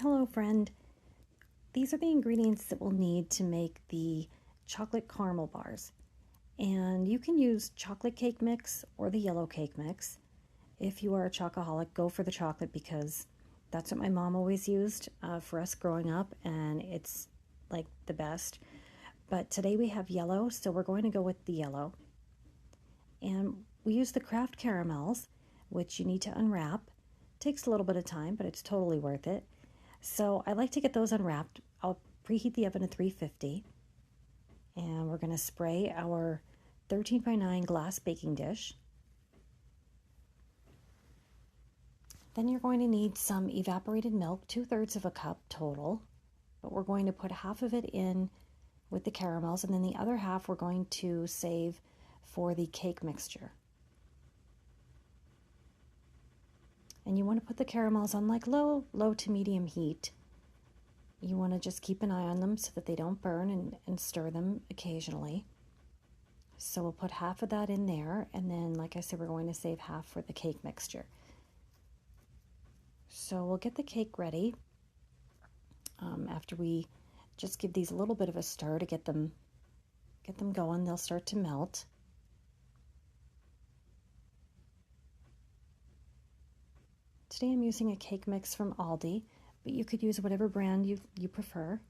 Hello friend, these are the ingredients that we'll need to make the chocolate caramel bars. And you can use chocolate cake mix or the yellow cake mix. If you are a chocoholic, go for the chocolate because that's what my mom always used for us growing up, and it's like the best. But today we have yellow, so we're going to go with the yellow. And we use the Kraft caramels, which you need to unwrap. Takes a little bit of time, but it's totally worth it. So I like to get those unwrapped. I'll preheat the oven to 350, and we're going to spray our 13 by 9 glass baking dish. Then you're going to need some evaporated milk, 2/3 of a cup total, but we're going to put half of it in with the caramels, and then the other half we're going to save for the cake mixture. And you want to put the caramels on like low to medium heat. You want to just keep an eye on them so that they don't burn, and stir them occasionally. So we'll put half of that in there, and then like I said, we're going to save half for the cake mixture. So we'll get the cake ready after we just give these a little bit of a stir to get them going. They'll start to melt. Today I'm using a cake mix from Aldi, but you could use whatever brand you prefer.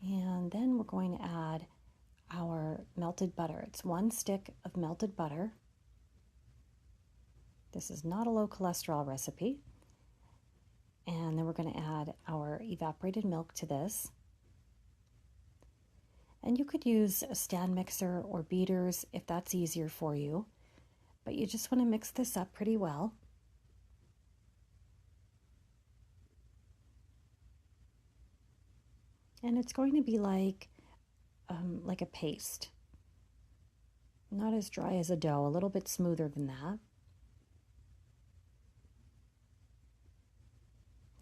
And then we're going to add our melted butter. It's 1 stick of melted butter. This is not a low cholesterol recipe. And then we're going to add our evaporated milk to this. And you could use a stand mixer or beaters if that's easier for you. But you just want to mix this up pretty well. And it's going to be like a paste. Not as dry as a dough, a little bit smoother than that.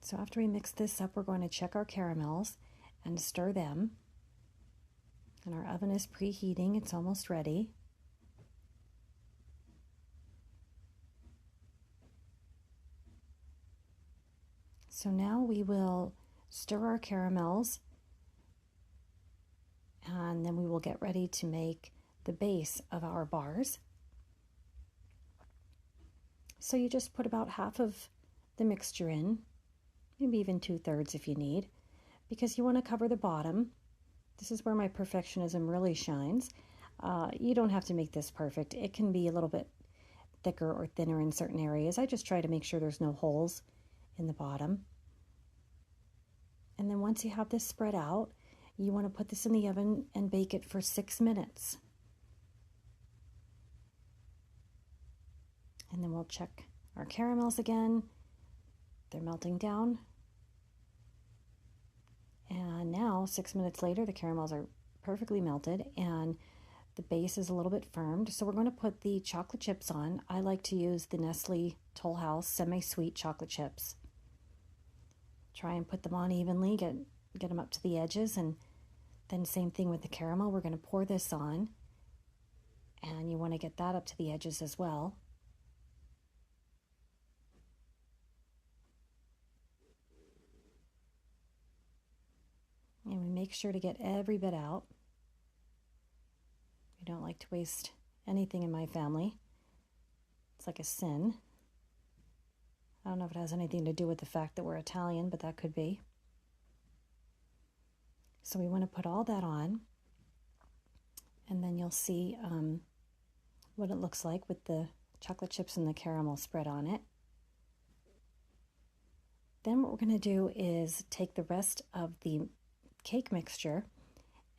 So after we mix this up, we're going to check our caramels and stir them. And our oven is preheating, it's almost ready. So now we will stir our caramels, and then we will get ready to make the base of our bars. So you just put about half of the mixture in, maybe even 2/3 if you need, because you want to cover the bottom. This is where my perfectionism really shines. You don't have to make this perfect. It can be a little bit thicker or thinner in certain areas. I just try to make sure there's no holes in the bottom. And then once you have this spread out, you want to put this in the oven and bake it for 6 minutes. And then we'll check our caramels again. They're melting down. And now, 6 minutes later, the caramels are perfectly melted and the base is a little bit firmed. So we're going to put the chocolate chips on. I like to use the Nestle Toll House semi-sweet chocolate chips. Try and put them on evenly, get them up to the edges, and then same thing with the caramel. We're going to pour this on, and you want to get that up to the edges as well. And we make sure to get every bit out. We don't like to waste anything in my family. It's like a sin. I don't know if it has anything to do with the fact that we're Italian, but that could be. So we want to put all that on, and then you'll see what it looks like with the chocolate chips and the caramel spread on it. Then what we're going to do is take the rest of the cake mixture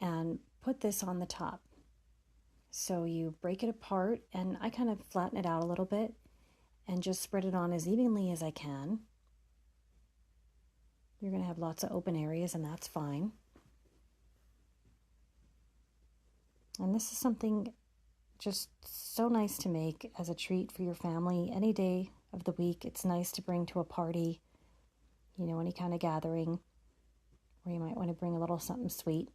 and put this on the top. So you break it apart, and I kind of flatten it out a little bit and just spread it on as evenly as I can. You're going to have lots of open areas, and that's fine. And this is something just so nice to make as a treat for your family any day of the week. It's nice to bring to a party, you know, any kind of gathering where you might want to bring a little something sweet.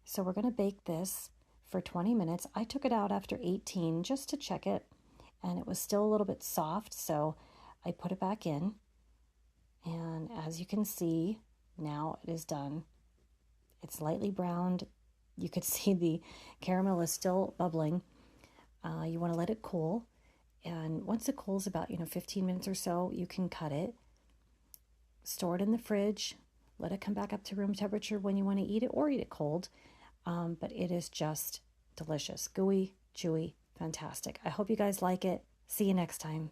So we're going to bake this for 20 minutes. I took it out after 18 just to check it, and it was still a little bit soft, so I put it back in. And as you can see, now it is done. It's lightly browned. You could see the caramel is still bubbling. You want to let it cool. And once it cools about, 15 minutes or so, you can cut it, store it in the fridge, let it come back up to room temperature when you want to eat it, or eat it cold. But it is just delicious. Gooey, chewy, fantastic. I hope you guys like it. See you next time.